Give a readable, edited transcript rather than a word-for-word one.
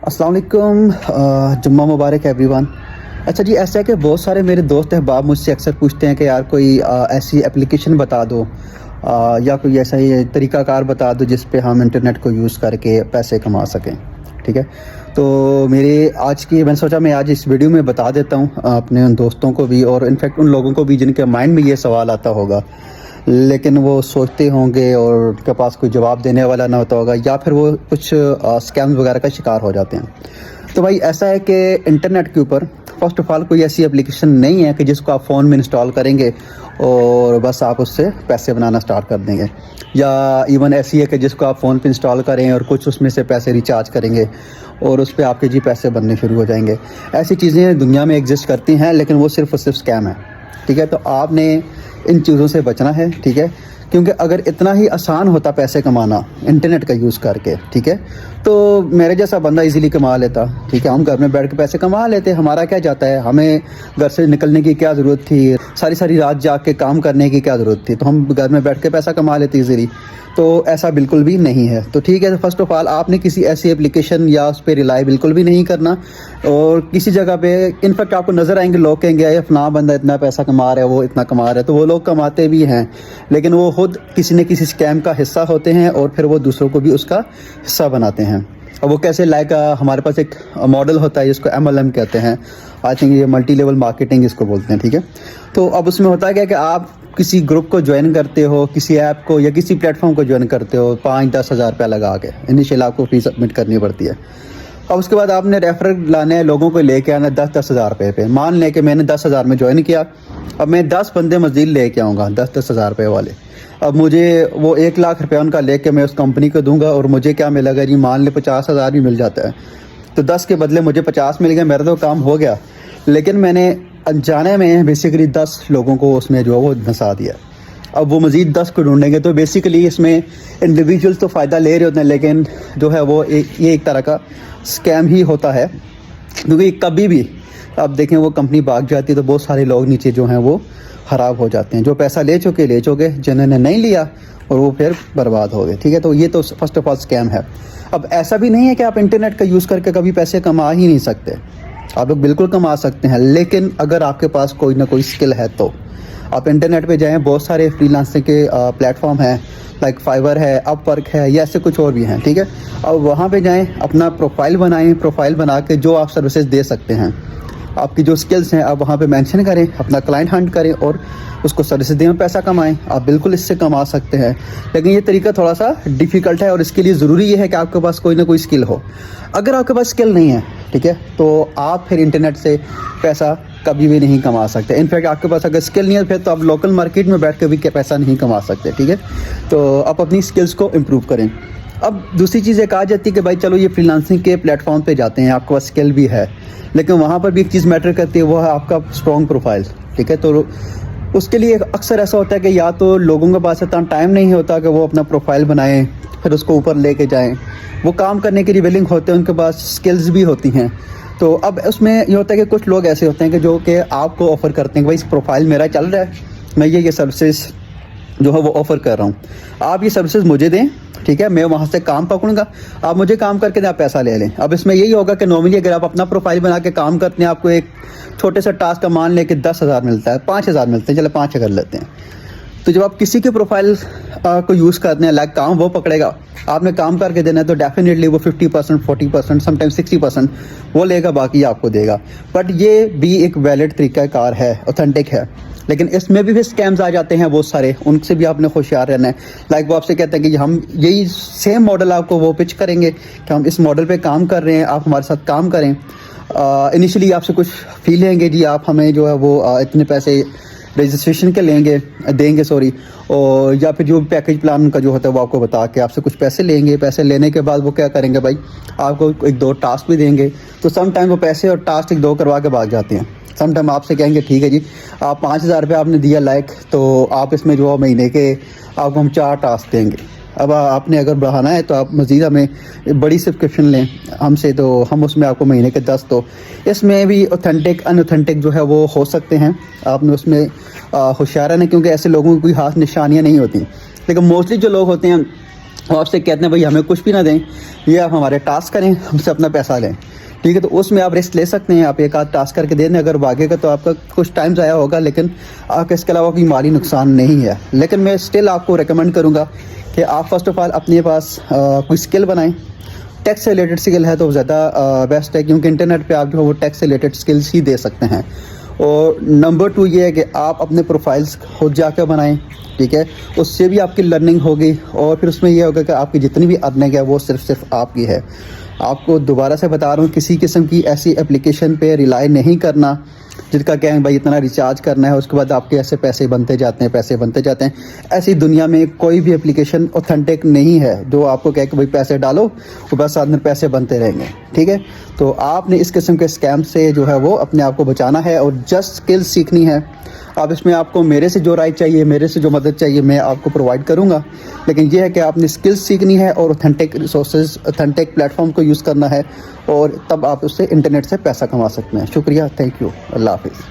अस्सलाम वालेकुम। जुम्मा मुबारक एवरीवन। अच्छा जी, ऐसा है कि बहुत सारे मेरे दोस्त अहबाब मुझसे अक्सर पूछते हैं कि यार कोई ऐसी एप्लीकेशन बता दो या कोई ऐसा ही तरीक़ाकार बता दो जिस पे हम इंटरनेट को यूज़ करके पैसे कमा सकें। ठीक है, तो मेरे आज की मैंने सोचा मैं आज इस वीडियो में बता देता हूँ अपने उन दोस्तों को भी, और इनफैक्ट उन लोगों को भी जिनके माइंड में ये सवाल आता होगा लेकिन वो सोचते होंगे और उनके पास कोई जवाब देने वाला ना होता होगा, या फिर वो कुछ स्कैम्स वगैरह का शिकार हो जाते हैं। तो भाई ऐसा है कि इंटरनेट के ऊपर फर्स्ट ऑफ ऑल कोई ऐसी एप्लीकेशन नहीं है कि जिसको आप फ़ोन में इंस्टॉल करेंगे और बस आप उससे पैसे बनाना स्टार्ट कर देंगे, या इवन ऐसी है कि जिसको आप फ़ोन पे इंस्टॉल करें और कुछ उसमें से पैसे रिचार्ज करेंगे और उस पर आपके जी पैसे बनने शुरू हो जाएंगे। ऐसी चीज़ें दुनिया में एग्जिस्ट करती हैं, लेकिन वो सिर्फ और सिर्फ स्कैम है। ठीक है, तो आपने इन चीज़ों से बचना है। ठीक है, क्योंकि अगर इतना ही आसान होता पैसे कमाना इंटरनेट का यूज़ करके, ठीक है, तो मेरे जैसा बंदा इजीली कमा लेता। ठीक है, हम घर में बैठ के पैसे कमा लेते, हमारा क्या जाता है, हमें घर से निकलने की क्या ज़रूरत थी, सारी सारी रात जाग के काम करने की क्या ज़रूरत थी, तो हम घर में बैठ के पैसा कमा लेते इजीली। तो ऐसा बिल्कुल भी नहीं है। तो ठीक है, तो फर्स्ट ऑफ ऑल आपने किसी ऐसी एप्लीकेशन या उस पर रिलाई बिल्कुल भी नहीं करना, और किसी जगह पे इनफैक्ट आपको नज़र आएंगे लोग कहेंगे ये फलां बंदा इतना पैसा कमा रहा है, वो इतना कमा रहा है, तो वो लोग कमाते भी हैं लेकिन वो खुद किसी न किसी स्कैम का हिस्सा होते हैं और फिर वो दूसरों को भी उसका हिस्सा बनाते हैं। अब वो कैसे, लाइक हमारे पास एक मॉडल होता है जिसको MLM कहते हैं, आई थिंक ये मल्टी लेवल मार्केटिंग इसको बोलते हैं। ठीक है, तो अब उसमें होता है क्या कि आप किसी ग्रुप को ज्वाइन करते हो, किसी ऐप को या किसी प्लेटफॉर्म को ज्वाइन करते हो 5-10 हज़ार रुपया लगा के, इनिशियल आपको फीस सबमिट करनी पड़ती है। अब उसके बाद आपने रेफरल लाने हैं, लोगों को लेके आना 10-10 हज़ार रुपये पे। मान लें कि मैंने 10 हज़ार में ज्वाइन किया, अब मैं 10 बंदे मज़ीद लेके आऊँगा 10-10 हज़ार रुपये वाले। अब मुझे वो 1 लाख रुपया उनका लेके मैं उस कंपनी को दूंगा और मुझे क्या मिलेगा जी, मान ले 50 हज़ार भी मिल जाता है, तो 10 के बदले मुझे 50 मिल गया, मेरा तो काम हो गया। लेकिन मैंने अनजाने में बेसिकली 10 लोगों को उसमें जो है वो धंसा दिया। अब वो मज़ीद 10 को ढूंढेंगे, तो बेसिकली इसमें इंडिविजुअल्स तो फ़ायदा ले रहे होते हैं, लेकिन जो है वो ये एक तरह का स्कैम ही होता है। क्योंकि कभी भी आप देखें वो कंपनी भाग जाती है तो बहुत सारे लोग नीचे जो हैं वो ख़राब हो जाते हैं, जो पैसा ले चुके जिन्होंने नहीं लिया और वो फिर बर्बाद हो गए। ठीक है, तो ये तो फर्स्ट ऑफ ऑल स्कैम है। अब ऐसा भी नहीं है कि आप इंटरनेट का यूज़ करके कभी पैसे कमा ही नहीं सकते, आप लोग बिल्कुल कमा सकते हैं, लेकिन अगर आपके पास कोई ना कोई स्किल है तो आप इंटरनेट पे जाएं। बहुत सारे फ्रीलांसिंग के प्लेटफॉर्म हैं, लाइक फाइवर है, अपवर्क है, या ऐसे कुछ और भी हैं। ठीक है, अब वहाँ पे जाएं, अपना प्रोफाइल बनाएं, प्रोफाइल बना के जो आप सर्विसेज दे सकते हैं, आपकी जो स्किल्स हैं आप वहाँ पे मेंशन करें, अपना क्लाइंट हंट करें और उसको सर्विसेज दें, पैसा कमाएं। आप बिल्कुल इससे कमा सकते हैं, लेकिन ये तरीका थोड़ा सा डिफ़िकल्ट है और इसके लिए ज़रूरी ये है कि आपके पास कोई ना कोई स्किल हो। अगर आपके पास स्किल नहीं है, ठीक है, तो आप फिर इंटरनेट से पैसा कभी भी नहीं कमा सकते। इनफैक्ट आपके पास अगर स्किल नहीं है फिर तो आप लोकल मार्केट में बैठ के भी पैसा नहीं कमा सकते। ठीक है, तो आप अपनी स्किल्स को इम्प्रूव करें। अब दूसरी चीज़ एक आ जाती है कि भाई चलो ये फ्रीलांसिंग के प्लेटफॉर्म पे जाते हैं, आपके पास स्किल भी है, लेकिन वहाँ पर भी एक चीज़ मैटर करती है, वो है आपका स्ट्रॉन्ग प्रोफाइल। ठीक है, तो उसके लिए अक्सर ऐसा होता है कि या तो लोगों के पास इतना टाइम नहीं होता कि वो अपना प्रोफाइल बनाएं फिर उसको ऊपर लेके जाएं, वो काम करने के लिए विलिंग होते हैं, उनके पास स्किल्स भी होती हैं। तो अब उसमें ये होता है कि कुछ लोग ऐसे होते हैं कि जो कि आपको ऑफ़र करते हैं कि भाई इस प्रोफाइल मेरा चल रहा है, मैं ये सर्विसेज जो है वो ऑफ़र कर रहा हूँ, आप ये सर्विसेज मुझे दें। ठीक है, मैं वहाँ से काम पकड़ूंगा, आप मुझे काम करके दें, आप पैसा ले लें। अब इसमें यही होगा कि नॉर्मली अगर आप अपना प्रोफाइल बना के काम करते हैं, आपको एक छोटे सा टास्क का मान लें कि 10 हज़ार मिलता है, 5 हज़ार मिलते हैं, चलो 5 कर लेते हैं। तो जब आप किसी के प्रोफाइल को यूज़ करते हैं, लाइक काम वो पकड़ेगा, आपने काम करके देना है, तो डेफिनेटली वो 50%, 40%, समटाइम्स 60% वो लेगा, बाकी आपको देगा। बट ये भी एक वैलिड तरीक़ाकार है, ऑथेंटिक है, लेकिन इसमें भी स्कैम्स आ जाते हैं बहुत सारे, उनसे भी आपने होशियार रहना है। लाइक वो आपसे कहते हैं कि हम यही सेम मॉडल आपको वो पिच करेंगे कि हम इस मॉडल पे काम कर रहे हैं, आप हमारे साथ काम करें। इनिशियली आपसे कुछ फी लेंगे जी, आप हमें जो है वो इतने पैसे रजिस्ट्रेशन के देंगे और या फिर जो पैकेज प्लान का जो होता है वो आपको बता के आपसे कुछ पैसे लेंगे। पैसे लेने के बाद वो क्या करेंगे भाई, आपको 1-2 टास्क भी देंगे। तो सम टाइम वो पैसे और टास्क 1-2 करवा के भाग जाते हैं। सम टाइम आपसे कहेंगे ठीक है जी, आप 5 हज़ार रुपये आपने दिया लाइक, तो आप इसमें जो महीने के आपको हम 4 टास्क देंगे। अब आपने अगर बढ़ाना है तो आप मज़ीद हमें बड़ी सब्सक्रिप्शन लें हमसे, तो हम उसमें आपको महीने के 10, तो इसमें भी ऑथेंटिक अनऑथेंटिक जो है वो हो सकते हैं। आपने उसमें होशियार है, क्योंकि ऐसे लोगों की कोई खास निशानियाँ नहीं होती, लेकिन मोस्टली जो लोग होते हैं وہ آپ سے کہتے ہیں بھائی ہمیں کچھ بھی نہ دیں، یہ آپ ہمارے ٹاسک کریں، ہم سے اپنا پیسہ لیں، ٹھیک ہے. تو اس میں آپ رسک لے سکتے ہیں، آپ ایک آدھ ٹاسک کر کے دے دیں، اگر بھاگے گا تو آپ کا کچھ ٹائم ضائع ہوگا، لیکن آپ کا اس کے علاوہ کوئی مالی نقصان نہیں ہے. لیکن میں اسٹل آپ کو ریکمینڈ کروں گا کہ آپ فرسٹ آف آل اپنے پاس کوئی اسکل بنائیں. ٹیکس سے ریلیٹڈ اسکل ہے تو زیادہ بیسٹ ہے، کیونکہ انٹرنیٹ پہ آپ جو ہے وہ ٹیکس سے ریلیٹڈ اسکلس ہی دے سکتے ہیں. اور نمبر 2 یہ ہے کہ آپ اپنے پروفائلس خود جا کے بنائیں، ٹھیک ہے. اس سے بھی آپ کی لرننگ ہوگی، اور پھر اس میں یہ ہوگا کہ آپ کی جتنی بھی ارننگ ہے وہ صرف آپ کی ہے. آپ کو دوبارہ سے بتا رہا ہوں، کسی قسم کی ایسی اپلیکیشن پہ ریلائی نہیں کرنا جس کا کہیں بھائی اتنا ریچارج کرنا ہے، اس کے بعد آپ کے ایسے پیسے بنتے جاتے ہیں. ایسی دنیا میں کوئی بھی اپلیکیشن اوتھینٹک نہیں ہے جو آپ کو کہے کہ بھائی پیسے ڈالو وہ بس ساتھ میں پیسے بنتے رہیں گے، ٹھیک ہے. تو آپ نے اس قسم کے اسکیم سے جو ہے وہ اپنے آپ کو بچانا ہے اور جسٹ اسکل سیکھنی ہے. اب اس میں آپ کو میرے سے جو رائے چاہیے، میرے سے جو مدد چاہیے، میں آپ کو پرووائڈ کروں گا، لیکن یہ ہے کہ آپ نے اسکلس سیکھنی ہے اور authentic resources, authentic plate form کو یوز کرنا ہے، اور تب آپ اس سے انٹرنیٹ سے پیسہ کما سکتے ہیں. شکریہ، تھینک یو، اللہ حافظ.